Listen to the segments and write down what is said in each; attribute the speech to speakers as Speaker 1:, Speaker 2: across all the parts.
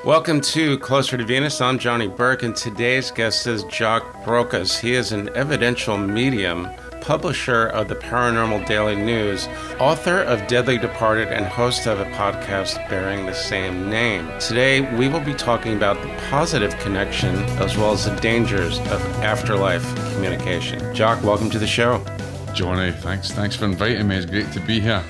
Speaker 1: Welcome to Closer to Venus. I'm Johnny Burke, and today's guest is Jock Brocas. He is an evidential medium, publisher of the Paranormal Daily News, author of Deadly Departed, and host of a podcast bearing the same name. Today, we will be talking about the positive connection as well as the dangers of afterlife communication. Jock, welcome to the show.
Speaker 2: Johnny, thanks for inviting me. It's great to be here.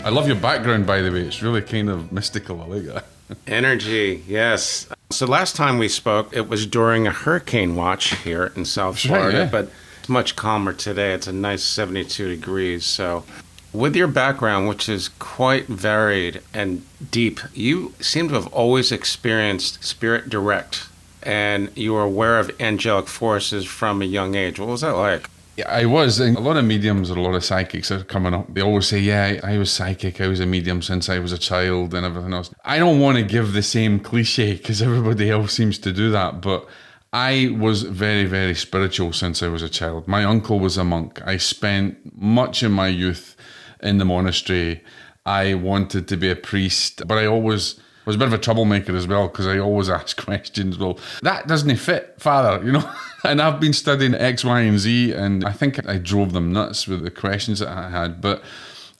Speaker 2: I love your background, by the way. It's really kind of mystical. I like that.
Speaker 1: Energy, yes. So last time we spoke, it was during a hurricane watch here in South Florida,
Speaker 2: right, yeah.
Speaker 1: But it's much calmer today. It's a nice 72 degrees. So with your background, which is quite varied and deep, you seem to have always experienced spirit direct, and you were aware of angelic forces from a young age. What was that like?
Speaker 2: Yeah, I was. And a lot of mediums or a lot of psychics are coming up. They always say, yeah, I was psychic. I was a medium since I was a child and everything else. I don't want to give the same cliche because everybody else seems to do that. But I was very, very spiritual since I was a child. My uncle was a monk. I spent much of my youth in the monastery. I wanted to be a priest, but I always was a bit of a troublemaker as well because I always asked questions. Well, that doesn't fit, Father, you know? And I've been studying X, Y, and Z, and I think I drove them nuts with the questions that I had. But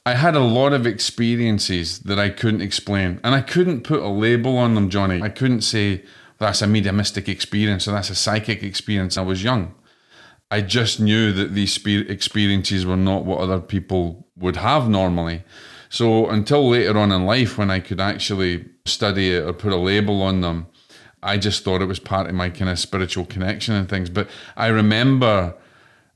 Speaker 2: I had a lot of experiences that I couldn't explain. And I couldn't put a label on them, Johnny. I couldn't say, that's a mediumistic experience or that's a psychic experience. I was young. I just knew that these experiences were not what other people would have normally. So until later on in life, when I could actually study it or put a label on them, I just thought it was part of my kind of spiritual connection and things. But I remember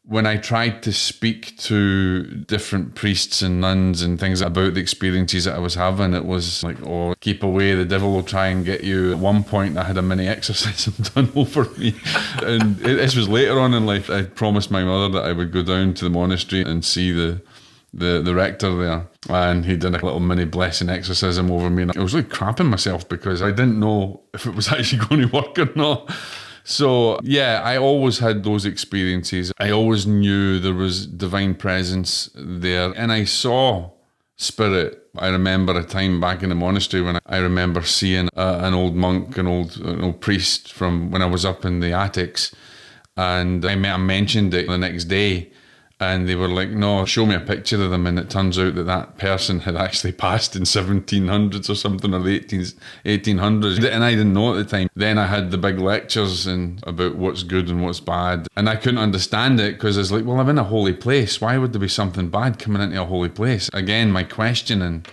Speaker 2: when I tried to speak to different priests and nuns and things about the experiences that I was having, it was like, oh, keep away, the devil will try and get you. At one point, I had a mini exorcism done over me. And this was later on in life. I promised my mother that I would go down to the monastery and see the rector there, and he did a little mini blessing exorcism over me, and I was really crapping myself because I didn't know if it was actually going to work or not. So yeah, I always had those experiences. I always knew there was divine presence there, and I saw spirit. I remember a time back in the monastery when I remember seeing an old monk, an old priest from when I was up in the attics, and I mentioned it the next day. And they were like, no, show me a picture of them. And it turns out that person had actually passed in 1700s or something, or the 1800s. And I didn't know at the time. Then I had the big lectures about what's good and what's bad. And I couldn't understand it because I was like, well, I'm in a holy place. Why would there be something bad coming into a holy place? Again, my questioning,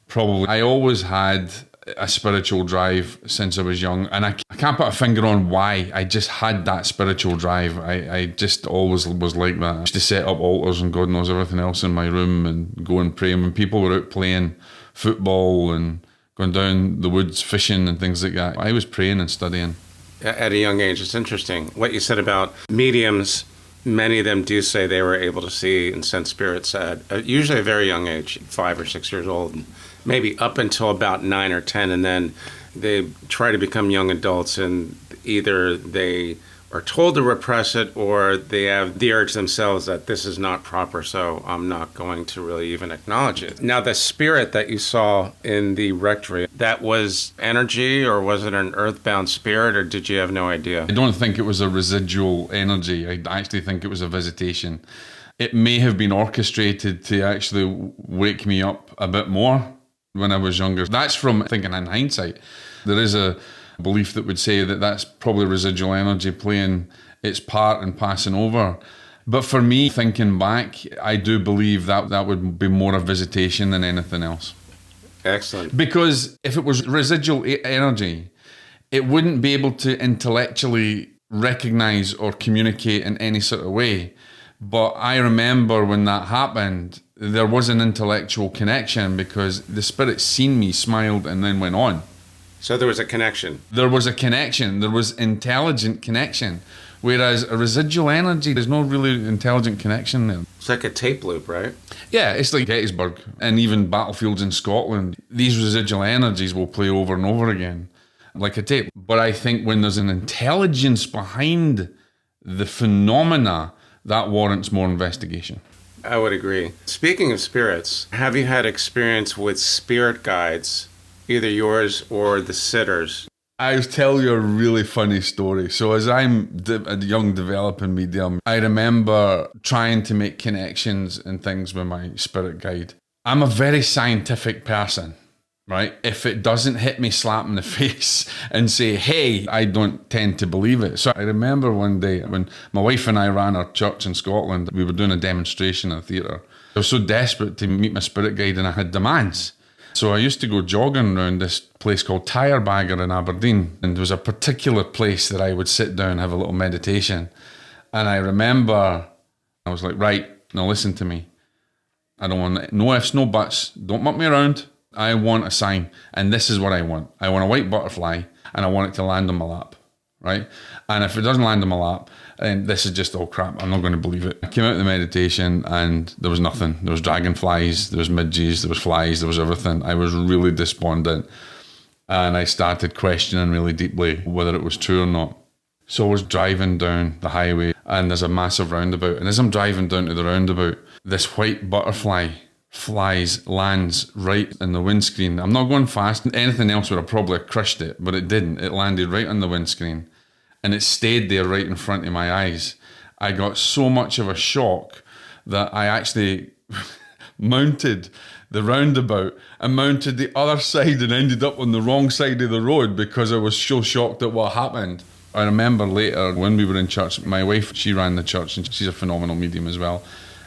Speaker 2: probably. I always had a spiritual drive since I was young, and I can't put a finger on why. I just had that spiritual drive. I just always was like that. I used to set up altars and God knows everything else in my room and go and pray. And when people were out playing football and going down the woods fishing and things like that, I was praying and studying.
Speaker 1: At a young age, it's interesting what you said about mediums. Many of them do say they were able to see and sense spirits at usually a very young age, 5 or 6 years old, maybe up until about 9 or 10, and then they try to become young adults, and either they are told to repress it or they have the urge themselves that this is not proper, so I'm not going to really even acknowledge it. Now, the spirit that you saw in the rectory, that was energy, or was it an earthbound spirit, or did you have no idea?
Speaker 2: I don't think it was a residual energy. I actually think it was a visitation. It may have been orchestrated to actually wake me up a bit more when I was younger. That's from thinking in hindsight. There is a belief that would say that that's probably residual energy playing its part and passing over. But for me, thinking back, I do believe that would be more a visitation than anything else.
Speaker 1: Excellent.
Speaker 2: Because if it was residual energy, it wouldn't be able to intellectually recognize or communicate in any sort of way. But I remember when that happened, there was an intellectual connection because the spirit seen me, smiled, and then went on.
Speaker 1: So there was a connection.
Speaker 2: There was a connection. There was intelligent connection. Whereas a residual energy, there's no really intelligent connection there.
Speaker 1: It's like a tape loop, right?
Speaker 2: Yeah, it's like Gettysburg and even battlefields in Scotland. These residual energies will play over and over again like a tape. But I think when there's an intelligence behind the phenomena, that warrants more investigation.
Speaker 1: I would agree. Speaking of spirits, have you had experience with spirit guides, either yours or the sitters?
Speaker 2: I'll tell you a really funny story. So as I'm a young developing medium, I remember trying to make connections and things with my spirit guide. I'm a very scientific person, right? If it doesn't hit me slap in the face and say, hey, I don't tend to believe it. So I remember one day when my wife and I ran our church in Scotland, we were doing a demonstration in a theatre. I was so desperate to meet my spirit guide and I had demands. So I used to go jogging around this place called Tire Bagger in Aberdeen. And there was a particular place that I would sit down and have a little meditation. And I remember I was like, right, now listen to me. I don't want no ifs, no buts. Don't muck me around. I want a sign. And this is what I want. I want a white butterfly and I want it to land on my lap, right? And if it doesn't land on my lap, then this is just all crap. I'm not going to believe it. I came out of the meditation and there was nothing. There was dragonflies, there was midges, there was flies, there was everything. I was really despondent. And I started questioning really deeply whether it was true or not. So I was driving down the highway and there's a massive roundabout. And as I'm driving down to the roundabout, this white butterfly lands right in the windscreen. I'm not going fast. Anything else would have probably crushed it, but it didn't. It landed right on the windscreen and it stayed there right in front of my eyes. I got so much of a shock that I actually mounted the roundabout and mounted the other side and ended up on the wrong side of the road because I was so shocked at what happened. I remember later when we were in church, my wife, she ran the church and she's a phenomenal medium as well.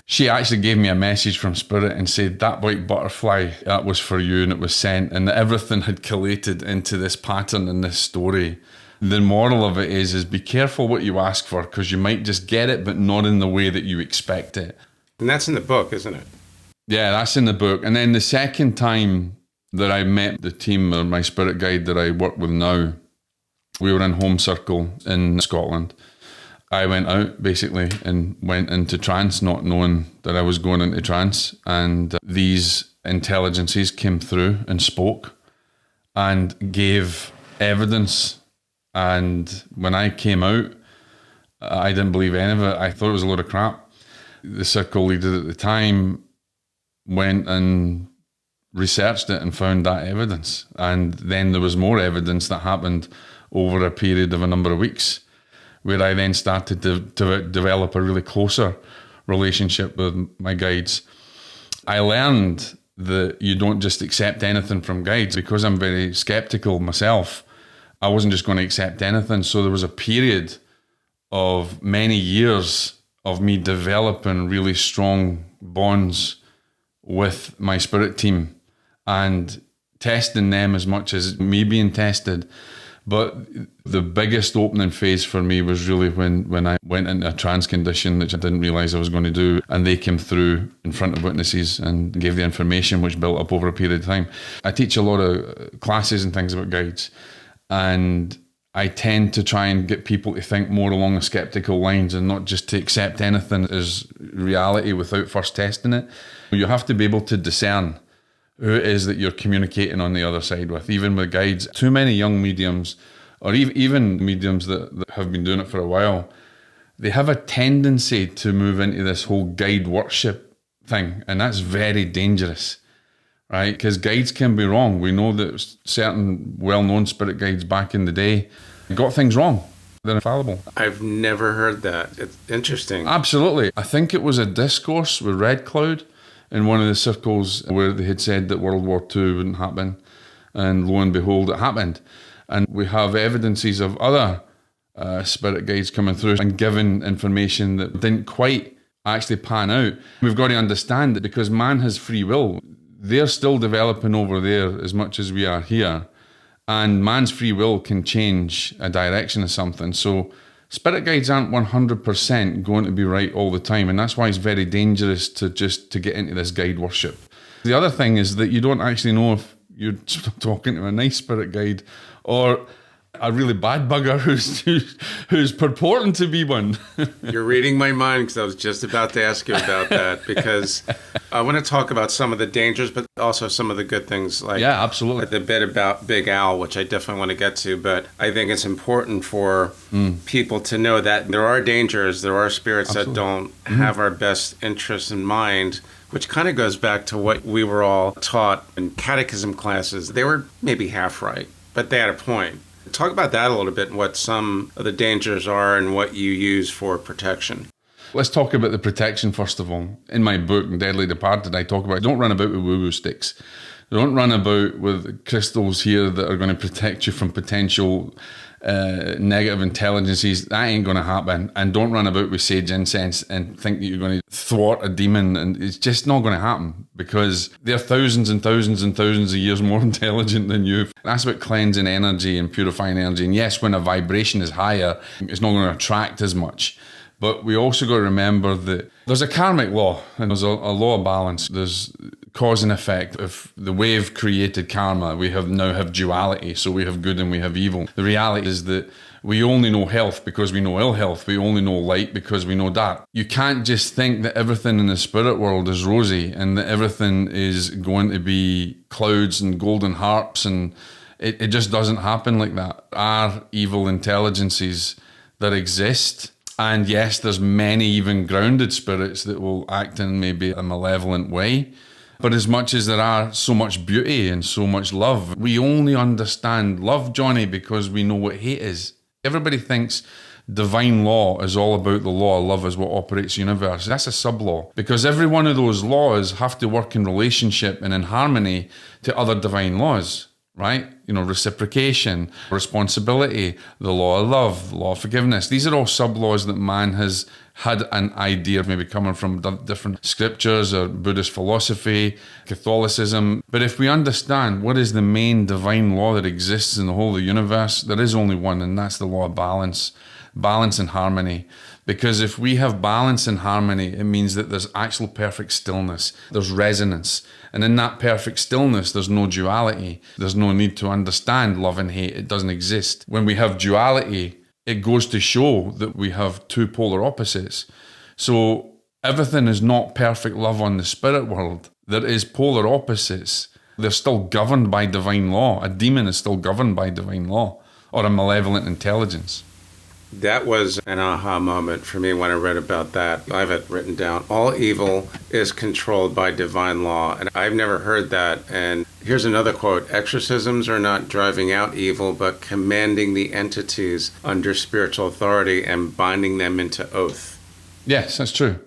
Speaker 2: She actually gave me a message from Spirit and said, that white butterfly, that was for you and it was sent, and that everything had collated into this pattern in this story. The moral of it is be careful what you ask for because you might just get it, but not in the way that you expect it.
Speaker 1: And that's in the book, isn't it?
Speaker 2: Yeah, that's in the book. And then the second time that I met the team or my spirit guide that I work with now, we were in Home Circle in Scotland. I went out basically and went into trance, not knowing that I was going into trance. And these intelligences came through and spoke and gave evidence. And when I came out, I didn't believe any of it. I thought it was a load of crap. The circle leader at the time went and researched it and found that evidence. And then there was more evidence that happened over a period of a number of weeks, where I then started to develop a really closer relationship with my guides. I learned that you don't just accept anything from guides. Because I'm very skeptical myself, I wasn't just going to accept anything. So there was a period of many years of me developing really strong bonds with my spirit team and testing them as much as me being tested. But the biggest opening phase for me was really when I went into a trance condition, which I didn't realise I was going to do, and they came through in front of witnesses and gave the information, which built up over a period of time. I teach a lot of classes and things about guides, and I tend to try and get people to think more along the skeptical lines and not just to accept anything as reality without first testing it. You have to be able to discern who it is that you're communicating on the other side with, even with guides. Too many young mediums, or even mediums that have been doing it for a while, they have a tendency to move into this whole guide worship thing, and that's very dangerous, right? Because guides can be wrong. We know that certain well-known spirit guides back in the day got things wrong. They're infallible.
Speaker 1: I've never heard that. It's interesting.
Speaker 2: Absolutely. I think it was a discourse with Red Cloud in one of the circles where they had said that World War II wouldn't happen, and lo and behold, it happened. And we have evidences of other spirit guides coming through and giving information that didn't quite actually pan out. We've got to understand that because man has free will, they're still developing over there as much as we are here, and man's free will can change a direction of something. So spirit guides aren't 100% going to be right all the time, and that's why it's very dangerous to get into this guide worship. The other thing is that you don't actually know if you're talking to a nice spirit guide or a really bad bugger who's purporting to be one.
Speaker 1: You're reading my mind because I was just about to ask you about that, because I want to talk about some of the dangers, but also some of the good things.
Speaker 2: Yeah, absolutely.
Speaker 1: Like the bit about Big Al, which I definitely want to get to, but I think it's important for people to know that there are dangers, there are spirits that don't have our best interests in mind, which kind of goes back to what we were all taught in catechism classes. They were maybe half right, but they had a point. Talk about that a little bit, what some of the dangers are and what you use for protection.
Speaker 2: Let's talk about the protection first of all. In my book, Deadly Departed, I talk about don't run about with woo-woo sticks. Don't run about with crystals here that are going to protect you from potential negative intelligences. That ain't going to happen. And don't run about with sage incense and think that you're going to thwart a demon. And it's just not going to happen because they're thousands and thousands and thousands of years more intelligent than you. That's about cleansing energy and purifying energy. And yes, when a vibration is higher, it's not going to attract as much. But we also got to remember that there's a karmic law and there's a law of balance. There's cause and effect. If the wave created karma, we now have duality. So we have good and we have evil. The reality is that we only know health because we know ill health. We only know light because we know dark. You can't just think that everything in the spirit world is rosy and that everything is going to be clouds and golden harps. And it just doesn't happen like that. Are evil intelligences that exist. And yes, there's many even grounded spirits that will act in maybe a malevolent way. But as much as there are so much beauty and so much love, we only understand love, Johnny, because we know what hate is. Everybody thinks divine law is all about the law of love is what operates the universe. That's a sub-law. Because every one of those laws have to work in relationship and in harmony to other divine laws. Right? Reciprocation, responsibility, the law of love, the law of forgiveness. These are all sub-laws that man has had an idea of, maybe coming from different scriptures or Buddhist philosophy, Catholicism. But if we understand what is the main divine law that exists in the whole of the universe, there is only one, and that's the law of balance and harmony. Because if we have balance and harmony, it means that there's actual perfect stillness. There's resonance. And in that perfect stillness, there's no duality. There's no need to understand love and hate. It doesn't exist. When we have duality, it goes to show that we have two polar opposites. So everything is not perfect love on the spirit world. There is polar opposites. They're still governed by divine law. A demon is still governed by divine law or a malevolent intelligence.
Speaker 1: That was an aha moment for me when I read about that. I have it written down. All evil is controlled by divine law. And I've never heard that. And here's another quote. Exorcisms are not driving out evil, but commanding the entities under spiritual authority and binding them into oath.
Speaker 2: Yes, that's true.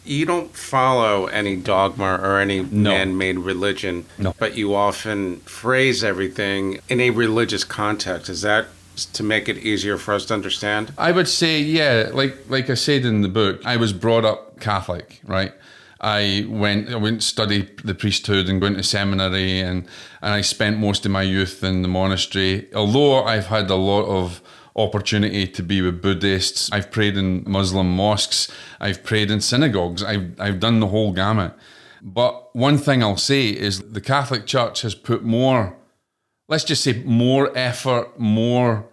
Speaker 1: You don't follow any dogma or any man-made religion, but you often phrase everything in a religious context. Is that to make it easier for us to understand?
Speaker 2: I would say, yeah, like I said in the book, I was brought up Catholic, right? I went to study the priesthood and going to seminary, and I spent most of my youth in the monastery. Although I've had a lot of opportunity to be with Buddhists, I've prayed in Muslim mosques, I've prayed in synagogues, I've done the whole gamut. But one thing I'll say is the Catholic Church has put more, let's just say more effort, more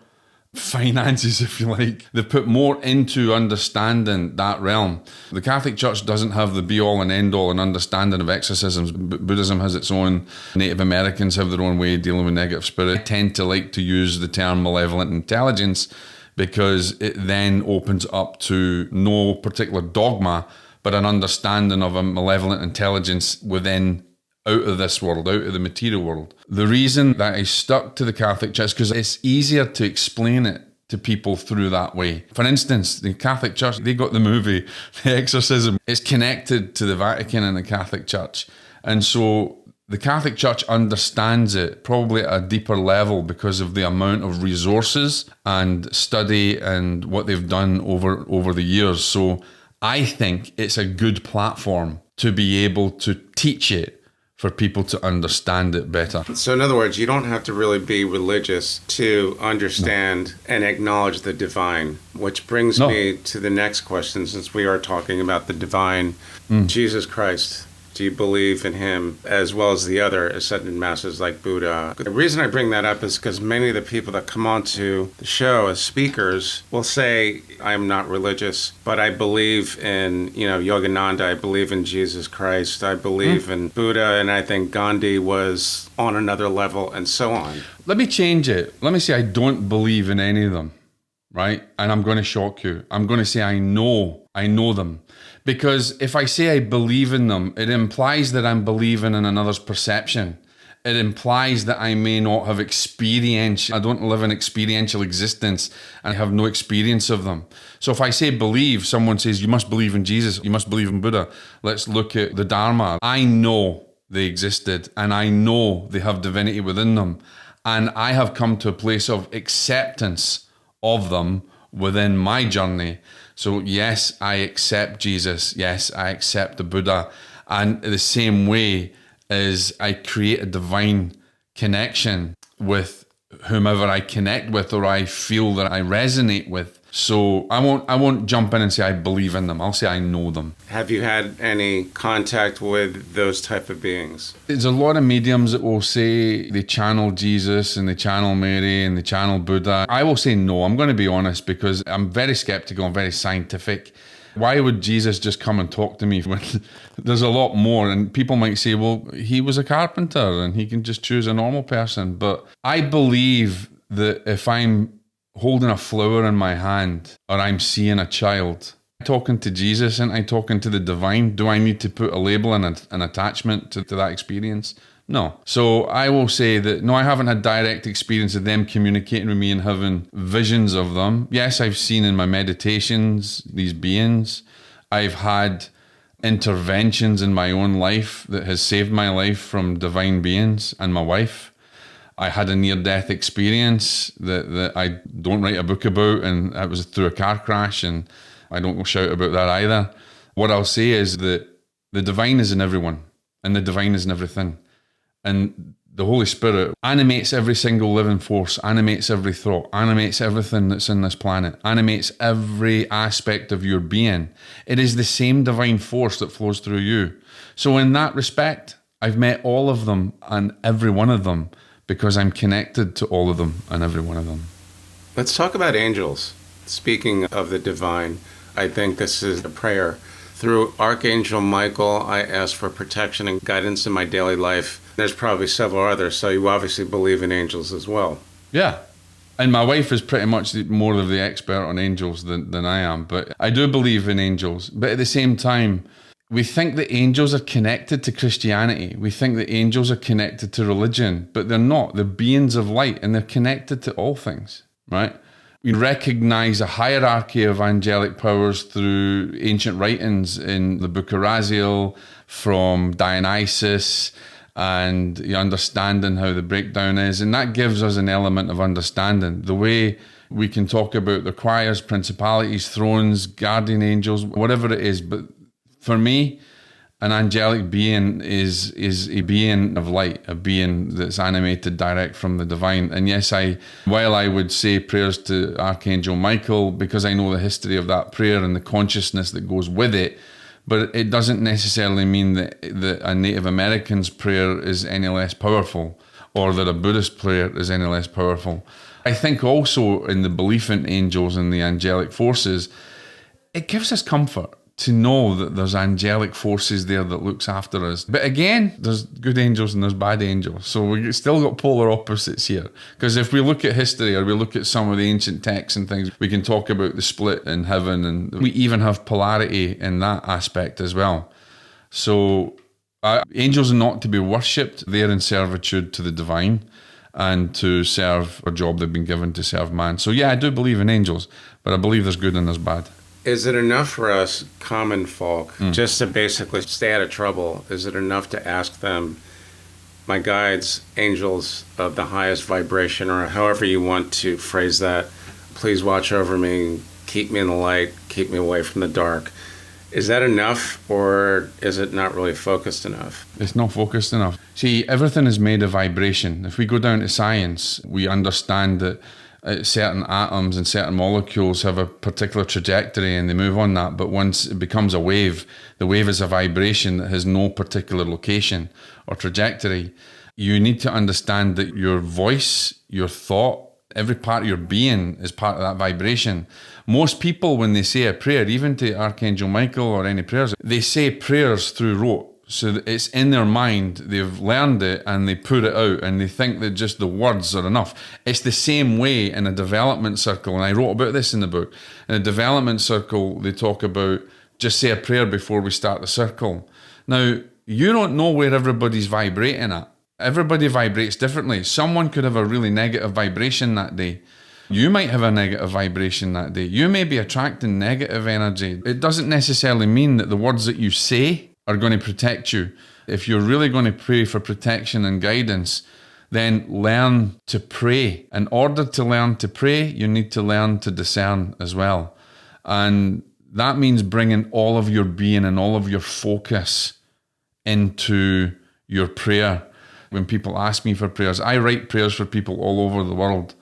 Speaker 2: finances, if you like. They've put more into understanding that realm. The Catholic Church doesn't have the be-all and end-all in understanding of exorcisms. Buddhism has its own. Native Americans have their own way of dealing with negative spirit. They tend to like to use the term malevolent intelligence because it then opens up to no particular dogma, but an understanding of a malevolent intelligence within out of this world, out of the material world. The reason that I stuck to the Catholic Church is because it's easier to explain it to people through that way. For instance, the Catholic Church, they got the movie, The Exorcism. It's connected to the Vatican and the Catholic Church. And so the Catholic Church understands it probably at a deeper level because of the amount of resources and study and what they've done over the years. So I think it's a good platform to be able to teach it for people to understand it better.
Speaker 1: So in other words, you don't have to really be religious to understand and acknowledge the divine, which brings me to the next question, since we are talking about the divine. Jesus Christ. Do you believe in him as well as the other ascended masters like Buddha? The reason I bring that up is because many of the people that come onto the show as speakers will say, I'm not religious, but I believe in, Yogananda, I believe in Jesus Christ, I believe in Buddha, and I think Gandhi was on another level, and so on.
Speaker 2: Let me change it. Let me say I don't believe in any of them, right? And I'm going to shock you. I'm going to say I know them. Because if I say I believe in them, it implies that I'm believing in another's perception. it implies that I may not have experience. I don't live an experiential existence and I have no experience of them. So if I say believe, someone says, you must believe in Jesus, you must believe in Buddha. Let's look at the Dharma. I know they existed and I know they have divinity within them. And I have come to a place of acceptance of them within my journey. So yes, I accept Jesus. Yes, I accept the Buddha. And the same way as I create a divine connection with whomever I connect with or I feel that I resonate with. So I won't jump in and say I believe in them. I'll say I know them.
Speaker 1: Have you had any contact with those type of beings?
Speaker 2: There's a lot of mediums that will say they channel Jesus and they channel Mary and they channel Buddha. I will say no. I'm going to be honest because I'm very skeptical and very scientific. Why would Jesus just come and talk to me when there's a lot more? And people might say, well, he was a carpenter and he can just choose a normal person. But I believe that if I'm holding a flower in my hand or I'm seeing a child, talking to Jesus and I'm talking to the divine, do I need to put a label and an attachment to that experience? No. So I will say that, no, I haven't had direct experience of them communicating with me and having visions of them. Yes, I've seen in my meditations these beings. I've had interventions in my own life that has saved my life from divine beings and my wife. I had a near-death experience that I don't write a book about, and it was through a car crash, and I don't shout about that either. What I'll say is that the divine is in everyone, and the divine is in everything. And the Holy Spirit animates every single living force, animates every thought, animates everything that's in this planet, animates every aspect of your being. It is the same divine force that flows through you. So in that respect, I've met all of them and every one of them because I'm connected to all of them and every one of them.
Speaker 1: Let's talk about angels. Speaking of the divine, I think this is a prayer. Through Archangel Michael, I ask for protection and guidance in my daily life. There's probably several others, so you obviously believe in angels as well.
Speaker 2: Yeah. And my wife is pretty much more of the expert on angels than I am. But I do believe in angels. But at the same time, we think that angels are connected to Christianity. We think that angels are connected to religion, but they're not. They're beings of light, and they're connected to all things, right? We recognize a hierarchy of angelic powers through ancient writings in the Book of Residual, from Dionysus, and the understanding how the breakdown is. And that gives us an element of understanding. The way we can talk about the choirs, principalities, thrones, guardian angels, whatever it is. But for me, an angelic being is a being of light, a being that's animated direct from the divine. And yes, while I would say prayers to Archangel Michael, because I know the history of that prayer and the consciousness that goes with it, but it doesn't necessarily mean that a Native American's prayer is any less powerful or that a Buddhist prayer is any less powerful. I think also in the belief in angels and the angelic forces, it gives us comfort to know that there's angelic forces there that looks after us. But again, there's good angels and there's bad angels. So we still got polar opposites here. Because if we look at history or we look at some of the ancient texts and things, we can talk about the split in heaven, and we even have polarity in that aspect as well. So angels are not to be worshipped. They're in servitude to the divine and to serve a job they've been given to serve man. So yeah, I do believe in angels, but I believe there's good and there's bad.
Speaker 1: Is it enough for us common folk just to basically stay out of trouble? Is it enough to ask them, my guides, angels of the highest vibration, or however you want to phrase that, please watch over me, keep me in the light, keep me away from the dark? Is that enough, or is it not really focused enough?
Speaker 2: It's not focused enough. See, everything is made of vibration. If we go down to science, we understand that certain atoms and certain molecules have a particular trajectory and they move on that. But once it becomes a wave, the wave is a vibration that has no particular location or trajectory. You need to understand that your voice, your thought, every part of your being is part of that vibration. Most people, when they say a prayer, even to Archangel Michael or any prayers, they say prayers through rote. So that it's in their mind, they've learned it and they put it out and they think that just the words are enough. It's the same way in a development circle, and I wrote about this in the book. In a development circle, they talk about just say a prayer before we start the circle. Now, you don't know where everybody's vibrating at. Everybody vibrates differently. Someone could have a really negative vibration that day. You might have a negative vibration that day. You may be attracting negative energy. It doesn't necessarily mean that the words that you say are going to protect you. If you're really going to pray for protection and guidance, then learn to pray. In order to learn to pray, you need to learn to discern as well. And that means bringing all of your being and all of your focus into your prayer. When people ask me for prayers, I write prayers for people all over the world.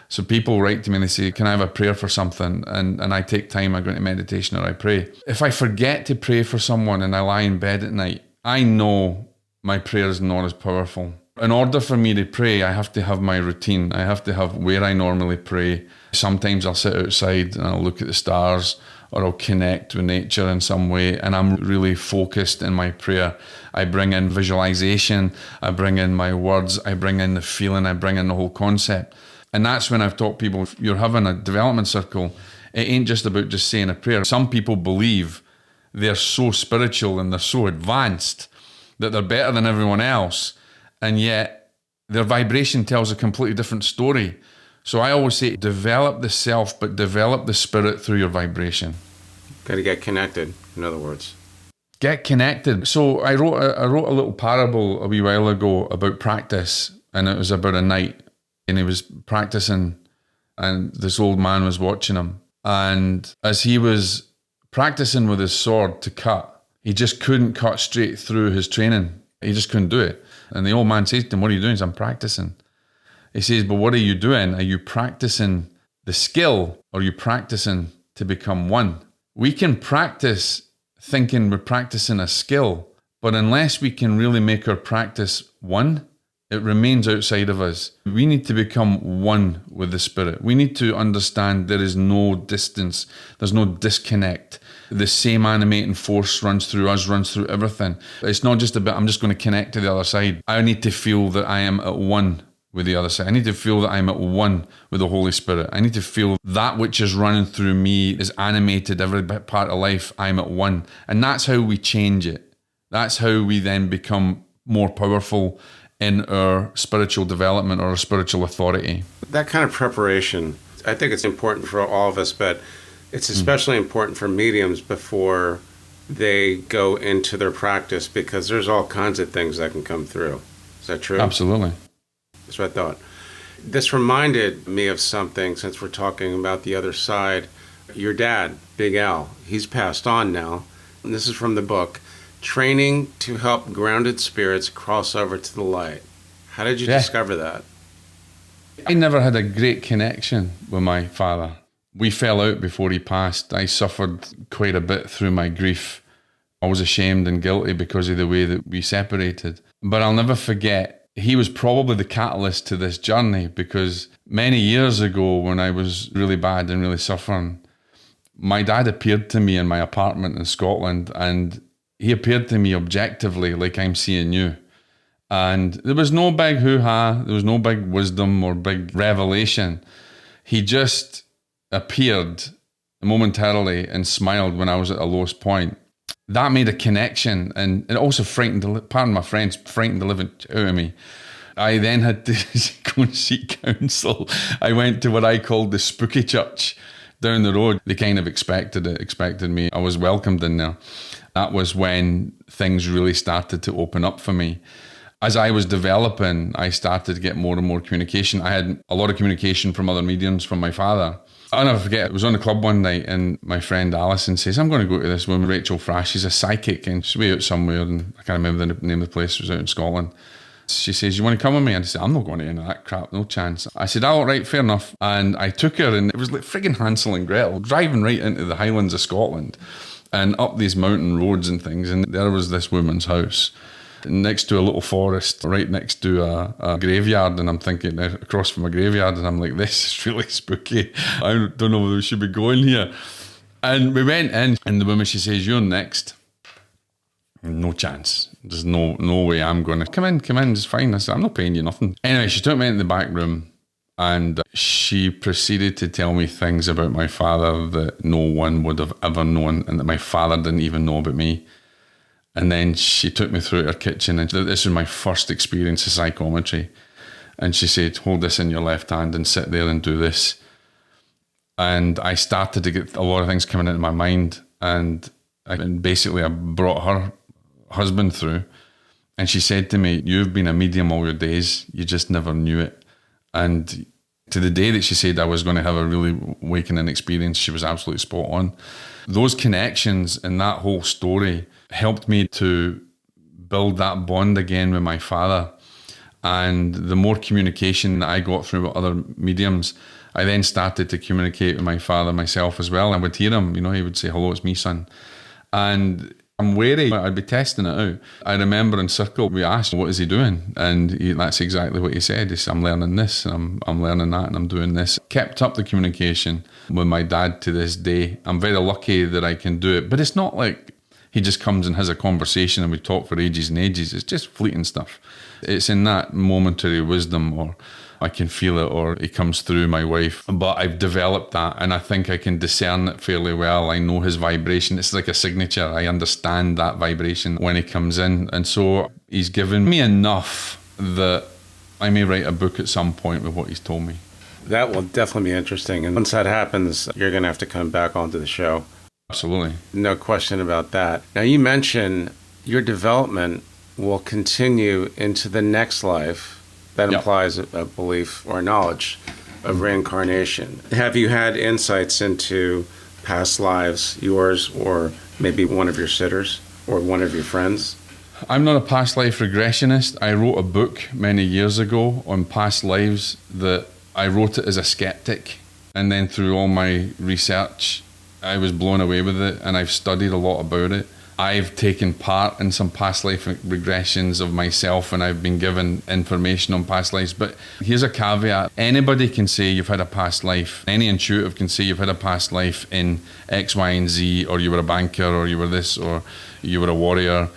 Speaker 2: So people write to me and they say, can I have a prayer for something? And I take time, I go into meditation or I pray. If I forget to pray for someone and I lie in bed at night, I know my prayer is not as powerful. In order for me to pray, I have to have my routine. I have to have where I normally pray. Sometimes I'll sit outside and I'll look at the stars, or I'll connect with nature in some way, and I'm really focused in my prayer. I bring in visualization, I bring in my words, I bring in the feeling, I bring in the whole concept. And that's when I've taught people, if you're having a development circle, it ain't just about just saying a prayer. Some people believe they're so spiritual and they're so advanced that they're better than everyone else, and yet their vibration tells a completely different story. So I always say, develop the self, but develop the spirit through your vibration.
Speaker 1: Got to get connected, in other words.
Speaker 2: Get connected. So I wrote a little parable a wee while ago about practice, and it was about a knight, and he was practicing, and this old man was watching him. And as he was practicing with his sword to cut, he just couldn't cut straight through his training. He just couldn't do it. And the old man says to him, what are you doing? He says, I'm practicing. He says, but what are you doing? Are you practicing the skill, or are you practicing to become one? We can practice thinking we're practicing a skill, but unless we can really make our practice one, it remains outside of us. We need to become one with the spirit. We need to understand there is no distance. There's no disconnect. The same animating force runs through us, runs through everything. It's not just about, I'm just going to connect to the other side. I need to feel that I am at one with the other side. I need to feel that I'm at one with the Holy Spirit. I need to feel that which is running through me is animated every part of life. I'm at one. And that's how we change it. That's how we then become more powerful in our spiritual development or our spiritual authority.
Speaker 1: That kind of preparation, I think it's important for all of us, but it's especially important for mediums before they go into their practice, because there's all kinds of things that can come through. Is that true?
Speaker 2: Absolutely.
Speaker 1: That's what I thought. This reminded me of something, since we're talking about the other side. Your dad, Big Al, he's passed on now. And this is from the book, Training to Help Grounded Spirits Cross Over to the Light. How did you discover that?
Speaker 2: I never had a great connection with my father. We fell out before he passed. I suffered quite a bit through my grief. I was ashamed and guilty because of the way that we separated. But I'll never forget, he was probably the catalyst to this journey, because many years ago when I was really bad and really suffering, my dad appeared to me in my apartment in Scotland, and he appeared to me objectively like I'm seeing you. And there was no big hoo-ha, there was no big wisdom or big revelation. He just appeared momentarily and smiled when I was at a lowest point. That made a connection, and it also pardon my French, frightened the living out of me. I then had to go and seek counsel. I went to what I called the spooky church down the road. They kind of expected me. I was welcomed in there. That was when things really started to open up for me. As I was developing, I started to get more and more communication. I had a lot of communication from other mediums, from my father. I'll never forget, I was on the club one night and my friend Alison says, I'm going to go to this woman, Rachel Frash. She's a psychic and she's way out somewhere, and I can't remember the name of the place. It was out in Scotland. She says, you want to come with me? And I said, I'm not going to any of that crap, no chance. I said, all right, fair enough. And I took her, and it was like friggin' Hansel and Gretel, driving right into the Highlands of Scotland and up these mountain roads and things. And there was this woman's house next to a little forest, right next to a graveyard. And I'm thinking, across from a graveyard, and I'm like, this is really spooky. I don't know whether we should be going here. And we went in, and the woman, she says, you're next. No chance. There's no way I'm going to come in, it's fine. I said, I'm not paying you nothing. Anyway, she took me into the back room, and she proceeded to tell me things about my father that no one would have ever known, and that my father didn't even know about me. And then she took me through her kitchen, and this was my first experience of psychometry. And she said, hold this in your left hand and sit there and do this. And I started to get a lot of things coming into my mind. And basically I brought her husband through. And she said to me, you've been a medium all your days. You just never knew it. And to the day that she said I was going to have a really awakening experience, she was absolutely spot on. Those connections and that whole story helped me to build that bond again with my father. And the more communication that I got through with other mediums, I then started to communicate with my father myself as well. I would hear him, he would say, hello, it's me, son. And I'm wary, I'd be testing it out. I remember in Circle, we asked, what is he doing? And that's exactly what he said. He said, I'm learning this, and I'm learning that, and I'm doing this. Kept up the communication with my dad to this day. I'm very lucky that I can do it. But it's not like he just comes and has a conversation and we talk for ages and ages. It's just fleeting stuff. It's in that momentary wisdom, or I can feel it, or it comes through my wife. But I've developed that, and I think I can discern it fairly well. I know his vibration. It's like a signature. I understand that vibration when he comes in. And so he's given me enough that I may write a book at some point with what he's told me.
Speaker 1: That will definitely be interesting. And once that happens, you're going to have to come back onto the show.
Speaker 2: Absolutely.
Speaker 1: No question about that. Now, you mentioned your development will continue into the next life. That implies a belief or knowledge of reincarnation. Have you had insights into past lives, yours or maybe one of your sitters or one of your friends?
Speaker 2: I'm not a past life regressionist. I wrote a book many years ago on past lives that I wrote it as a skeptic. And then through all my research, I was blown away with it, and I've studied a lot about it. I've taken part in some past life regressions of myself, and I've been given information on past lives. But here's a caveat. Anybody can say you've had a past life. Any intuitive can say you've had a past life in X, Y, and Z, or you were a banker, or you were this, or you were a warrior.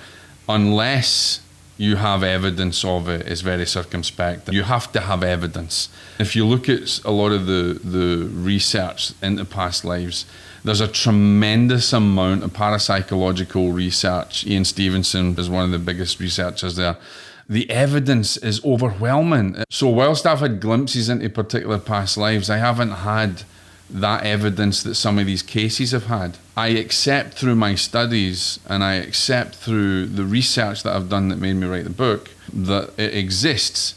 Speaker 2: Unless you have evidence of it, it's very circumspect. You have to have evidence. If you look at a lot of the research into past lives, there's a tremendous amount of parapsychological research. Ian Stevenson is one of the biggest researchers there. The evidence is overwhelming. So whilst I've had glimpses into particular past lives, I haven't had that evidence that some of these cases have had. I accept through my studies, and I accept through the research that I've done that made me write the book, that it exists.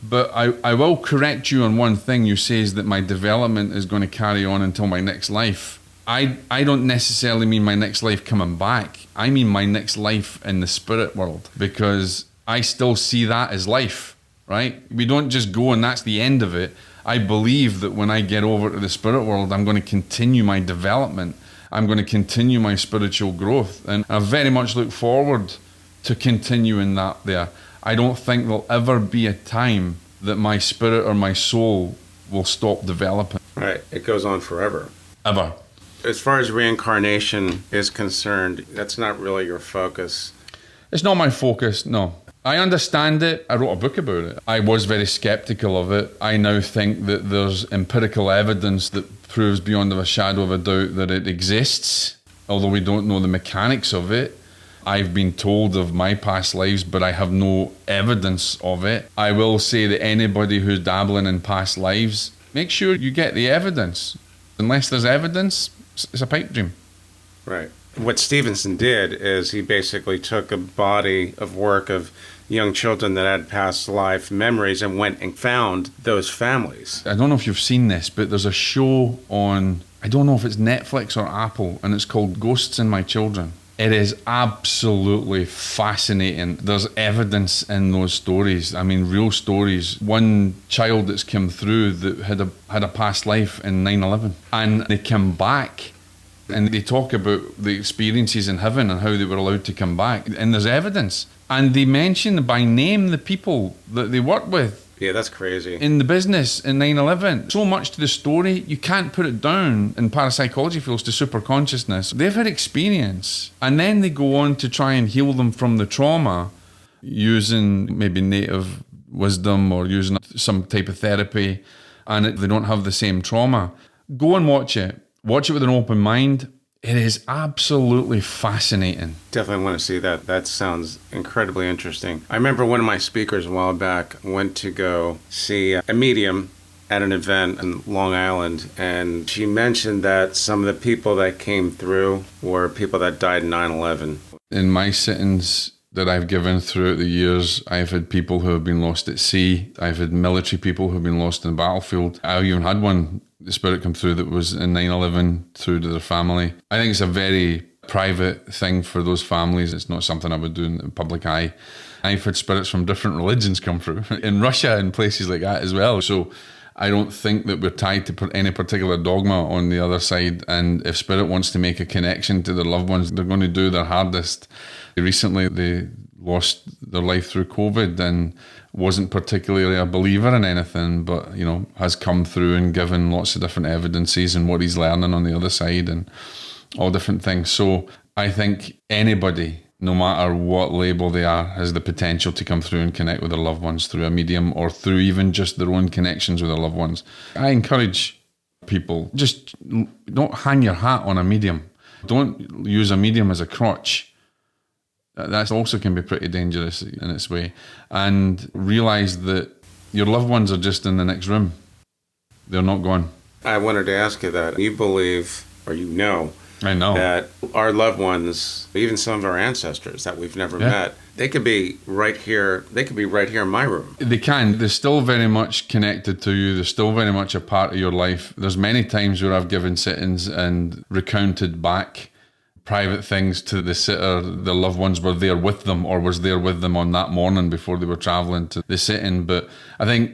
Speaker 2: But I will correct you on one thing. You say is that my development is going to carry on until my next life. I don't necessarily mean my next life coming back. I mean my next life in the spirit world, because I still see that as life, right? We don't just go and that's the end of it. I believe that when I get over to the spirit world, I'm going to continue my development. I'm going to continue my spiritual growth. And I very much look forward to continuing that there. I don't think there'll ever be a time that my spirit or my soul will stop developing.
Speaker 1: Right. It goes on forever.
Speaker 2: Ever.
Speaker 1: As far as reincarnation is concerned, that's not really your focus.
Speaker 2: It's not my focus, no. I understand it. I wrote a book about it. I was very skeptical of it. I now think that there's empirical evidence that proves beyond a shadow of a doubt that it exists, although we don't know the mechanics of it. I've been told of my past lives, but I have no evidence of it. I will say that anybody who's dabbling in past lives, make sure you get the evidence. Unless there's evidence, it's a pipe dream.
Speaker 1: Right. What Stevenson did is he basically took a body of work of young children that had past life memories and went and found those families.
Speaker 2: I don't know if you've seen this, but there's a show on, I don't know if it's Netflix or Apple, and it's called Ghosts in My Children. It is absolutely fascinating. There's evidence in those stories. I mean, real stories. One child that's come through that had a past life in 9/11, and they come back, and they talk about the experiences in heaven and how they were allowed to come back. And there's evidence, and they mention by name the people that they work with.
Speaker 1: Yeah, that's crazy.
Speaker 2: In the business in 9/11. So much to the story, you can't put it down in parapsychology fields to superconsciousness. They've had experience, and then they go on to try and heal them from the trauma using maybe native wisdom or using some type of therapy, and they don't have the same trauma. Go and watch it. Watch it with an open mind. It is absolutely fascinating.
Speaker 1: Definitely want to see that. That sounds incredibly interesting. I remember one of my speakers a while back went to go see a medium at an event in Long Island, and she mentioned that some of the people that came through were people that died in 9/11.
Speaker 2: In my sittings that I've given throughout the years, I've had people who have been lost at sea. I've had military people who have been lost in the battlefield. I even had one, the spirit come through that was in 9/11 through to their family. I think it's a very private thing for those families. It's not something I would do in the public eye. I've had spirits from different religions come through in Russia and places like that as well. So I don't think that we're tied to any particular dogma on the other side. And if spirit wants to make a connection to their loved ones, they're going to do their hardest. Recently, they lost their life through COVID and wasn't particularly a believer in anything, but, has come through and given lots of different evidences and what he's learning on the other side and all different things. So I think anybody, no matter what label they are, has the potential to come through and connect with their loved ones through a medium or through even just their own connections with their loved ones. I encourage people, just don't hang your hat on a medium. Don't use a medium as a crutch. That also can be pretty dangerous in its way. And realize that your loved ones are just in the next room. They're not gone.
Speaker 1: I wanted to ask you that. You believe, or
Speaker 2: I know
Speaker 1: that our loved ones, even some of our ancestors that we've never met, they could be right here. They could be right here in my room.
Speaker 2: They can. They're still very much connected to you. They're still very much a part of your life. There's many times where I've given sittings and recounted back private things to the sitter. The loved ones were there with them or was there with them on that morning before they were traveling to the sitting. But I think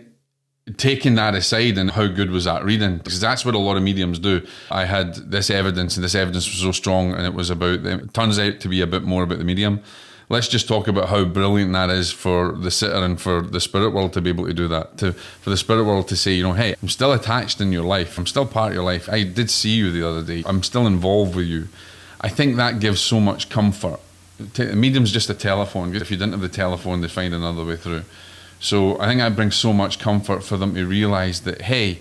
Speaker 2: taking that aside, and how good was that reading? Because that's what a lot of mediums do. I had this evidence, and this evidence was so strong, and it was about them. It turns out to be a bit more about the medium. Let's just talk about how brilliant that is for the sitter and for the spirit world to be able to do that. For the spirit world to say, hey, I'm still attached in your life. I'm still part of your life. I did see you the other day. I'm still involved with you. I think that gives so much comfort. The medium's just a telephone. If you didn't have the telephone, they find another way through. So I think that brings so much comfort for them to realise that, hey,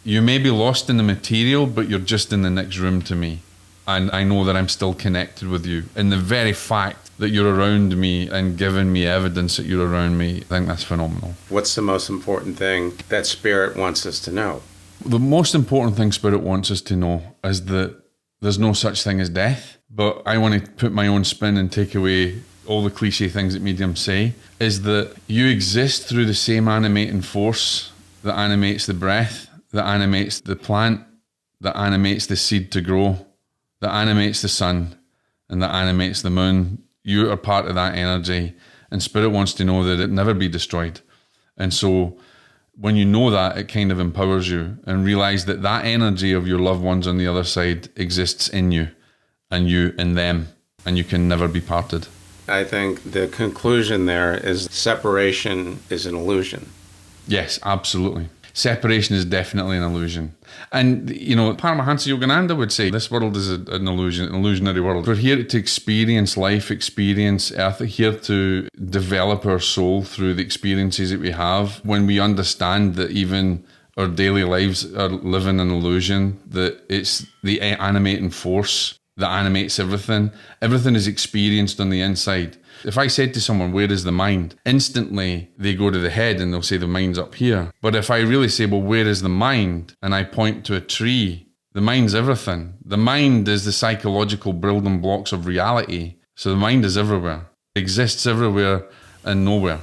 Speaker 2: you may be lost in the material, but you're just in the next room to me. And I know that I'm still connected with you. And the very fact that you're around me and giving me evidence that you're around me, I think that's phenomenal.
Speaker 1: What's the most important thing that Spirit wants us to know?
Speaker 2: The most important thing Spirit wants us to know is that there's no such thing as death. But I want to put my own spin and take away all the cliche things that mediums say, is that you exist through the same animating force that animates the breath, that animates the plant, that animates the seed to grow, that animates the sun, and that animates the moon. You are part of that energy, and Spirit wants to know that it never be destroyed. And so when you know that, it kind of empowers you, and realize that that energy of your loved ones on the other side exists in you, and you in them, and you can never be parted.
Speaker 1: I think the conclusion there is separation is an illusion.
Speaker 2: Yes, absolutely. Separation is definitely an illusion. And, Paramahansa Yogananda would say this world is an illusion, an illusionary world. We're here to experience life, experience earth, here to develop our soul through the experiences that we have. When we understand that even our daily lives are living an illusion, that it's the animating force that animates everything. Everything is experienced on the inside. If I said to someone, where is the mind? Instantly, they go to the head and they'll say the mind's up here. But if I really say, well, where is the mind? And I point to a tree, the mind's everything. The mind is the psychological building blocks of reality. So the mind is everywhere. It exists everywhere and nowhere.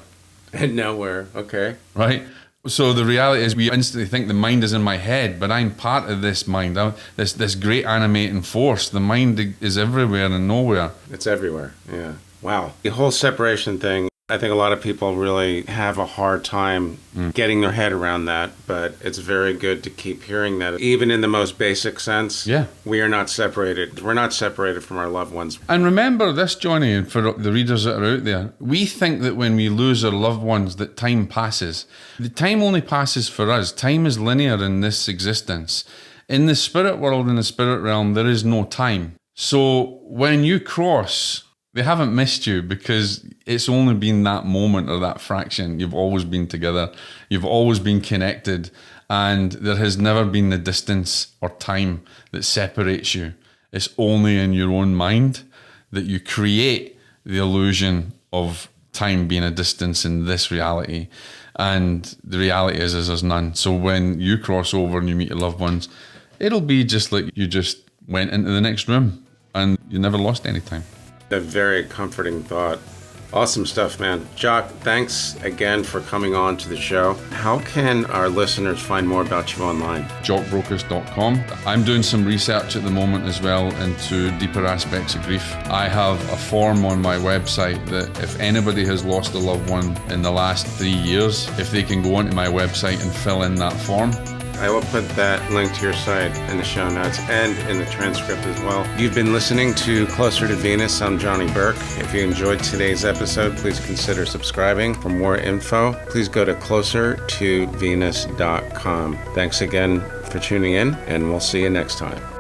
Speaker 1: And nowhere, okay.
Speaker 2: Right? So the reality is we instantly think the mind is in my head, but I'm part of this mind, this great animating force. The mind is everywhere and nowhere.
Speaker 1: It's everywhere, yeah. Wow. The whole separation thing, I think a lot of people really have a hard time getting their head around that, but it's very good to keep hearing that. Even in the most basic sense, we are not separated. We're not separated from our loved ones.
Speaker 2: And remember this, Johnny, and for the readers that are out there, we think that when we lose our loved ones that time passes. The time only passes for us. Time is linear in this existence. In the spirit world, in the spirit realm, there is no time. So when you cross, they haven't missed you because it's only been that moment or that fraction. You've always been together. You've always been connected. And there has never been the distance or time that separates you. It's only in your own mind that you create the illusion of time being a distance in this reality. And the reality is there's none. So when you cross over and you meet your loved ones, it'll be just like you just went into the next room and you never lost any time.
Speaker 1: A very comforting thought. Awesome stuff, man. Jock, thanks again for coming on to the show. How can our listeners find more about you online?
Speaker 2: jockbrocas.com. I'm doing some research at the moment as well into deeper aspects of grief. I have a form on my website that if anybody has lost a loved one in the last 3 years, if they can go onto my website and fill in that form.
Speaker 1: I will put that link to your site in the show notes and in the transcript as well. You've been listening to Closer to Venus. I'm Johnny Burke. If you enjoyed today's episode, please consider subscribing. For more info, please go to closertovenus.com. Thanks again for tuning in, and we'll see you next time.